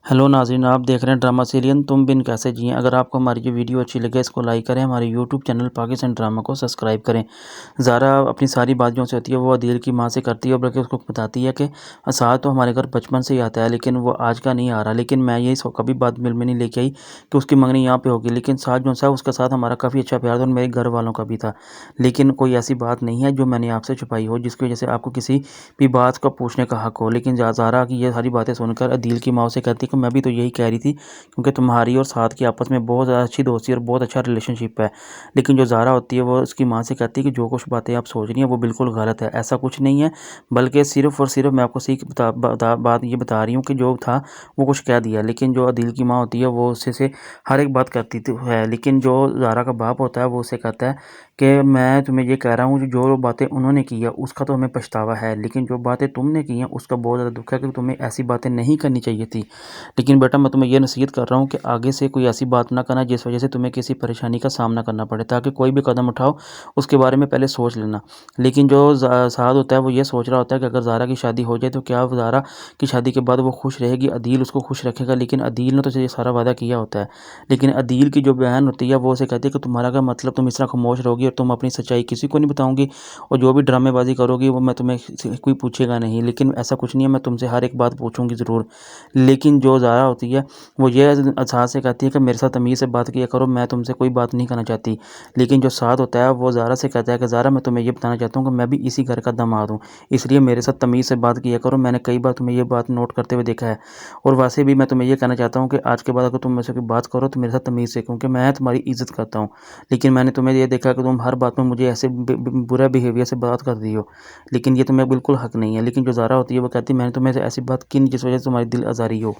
Hello नाज़रीन, आप देख रहे हैं ड्रामा सीरियल तुम बिन कैसे जिएं। अगर आपको हमारी ये वीडियो अच्छी लगे इसको लाइक करें, हमारे यूट्यूब चैनल पाकिस्तान ड्रामा को सब्सक्राइब करें। ज़ारा अपनी सारी बात जो से होती है वो अदील की माँ से करती है, बल्कि उसको बताती है कि साथ तो हमारे घर बचपन से ही आता है, लेकिन वो आज का नहीं आ रहा। लेकिन मैं ये कभी बात दिल में नहीं लेके आई कि उसकी मंगनी यहाँ पे होगी। लेकिन साथ जो सा उसके साथ हमारा काफ़ी अच्छा प्यार था और मेरे घर वालों का भी था। लेकिन कोई ऐसी बात नहीं है जो मैंने आपसे छुपाई हो, जिसकी वजह से आपको किसी भी बात का पूछने का हक हो। लेकिन ज़ारा की ये सारी बातें सुनकर अदील की माँ से कहती है कि मैं भी तो यही कह रही थी, क्योंकि तुम्हारी और साथ की आपस में बहुत ज़्यादा अच्छी दोस्ती और बहुत अच्छा रिलेशनशिप है। लेकिन जो ज़ारा होती है वो उसकी माँ से कहती है कि जो कुछ बातें आप सोच रही हैं वो बिल्कुल गलत है, ऐसा कुछ नहीं है। बल्कि सिर्फ़ और सिर्फ़ मैं आपको सीख बात ये बता रही हूँ कि जो था वो कुछ कह दिया। लेकिन जो अदील की माँ होती है वो उससे से हर एक बात करती तो है। लेकिन जो ज़ारा का बाप होता है वो उससे कहता है कि मैं तुम्हें ये कह रहा हूँ जो बातें उन्होंने की है उसका तो हमें पछतावा है, लेकिन जो बातें तुमने की हैं उसका बहुत ज़्यादा दुःख है कि तुम्हें ऐसी बातें नहीं करनी चाहिए थी। लेकिन बेटा मैं तुम्हें ये नसीहत कर रहा हूँ कि आगे से कोई ऐसी बात ना करना जिस वजह से तुम्हें किसी परेशानी का सामना करना पड़े, ताकि कोई भी कदम उठाओ उसके बारे में पहले सोच लेना। लेकिन जो साद होता है वो ये सोच रहा होता है कि अगर ज़ारा की शादी हो जाए तो क्या ज़ारा की शादी के बाद वो खुश रहेगी, अदील उसको खुश रखेगा। लेकिन अदील ने तो ये सारा वादा किया होता है। लेकिन अदील की जो बहन होती है वो उसे कहती है कि तुम्हारा क्या मतलब, तुम इस तरह खामोश रहोगी और तुम अपनी सच्चाई किसी को नहीं बताऊंगी, और जो भी ड्रामेबाजी करोगी वो मैं तुम्हें कोई पूछेगा नहीं। लेकिन ऐसा कुछ नहीं है, मैं तुमसे हर एक बात पूछूंगी ज़रूर। लेकिन जो ज़ारा होती है वो ये एहसास से कहती है कि मेरे साथ तमीज़ से बात किया करो, मैं तुमसे कोई बात नहीं करना चाहती। लेकिन जो साद होता है वो ज़ारा से कहता है कि ज़ारा मैं तुम्हें ये बताना चाहता हूँ कि मैं भी इसी घर का दामाद हूँ, इसलिए मेरे साथ तमीज़ से बात किया करो। मैंने कई बार तुम्हें ये बात नोट करते हुए देखा है। और वैसे भी मैं तुम्हें ये कहना चाहता हूँ कि आज के बाद अगर तुम मुझसे कोई बात करो तो मेरे साथ तमीज़ से, क्योंकि मैं तुम्हारी इज़्ज़त करता हूँ। लेकिन मैंने तुम्हें ये देखा कि तुम हर बात में मुझे ऐसे बुरा बिहेवियर से बात कर रही हो, लेकिन ये तुम्हें बिल्कुल हक नहीं है। लेकिन जो ज़ारा होती है वो कहती है मैंने तुम्हें ऐसी बात की नहीं जिस वजह से तुम्हारी दिल आज़ारी हो।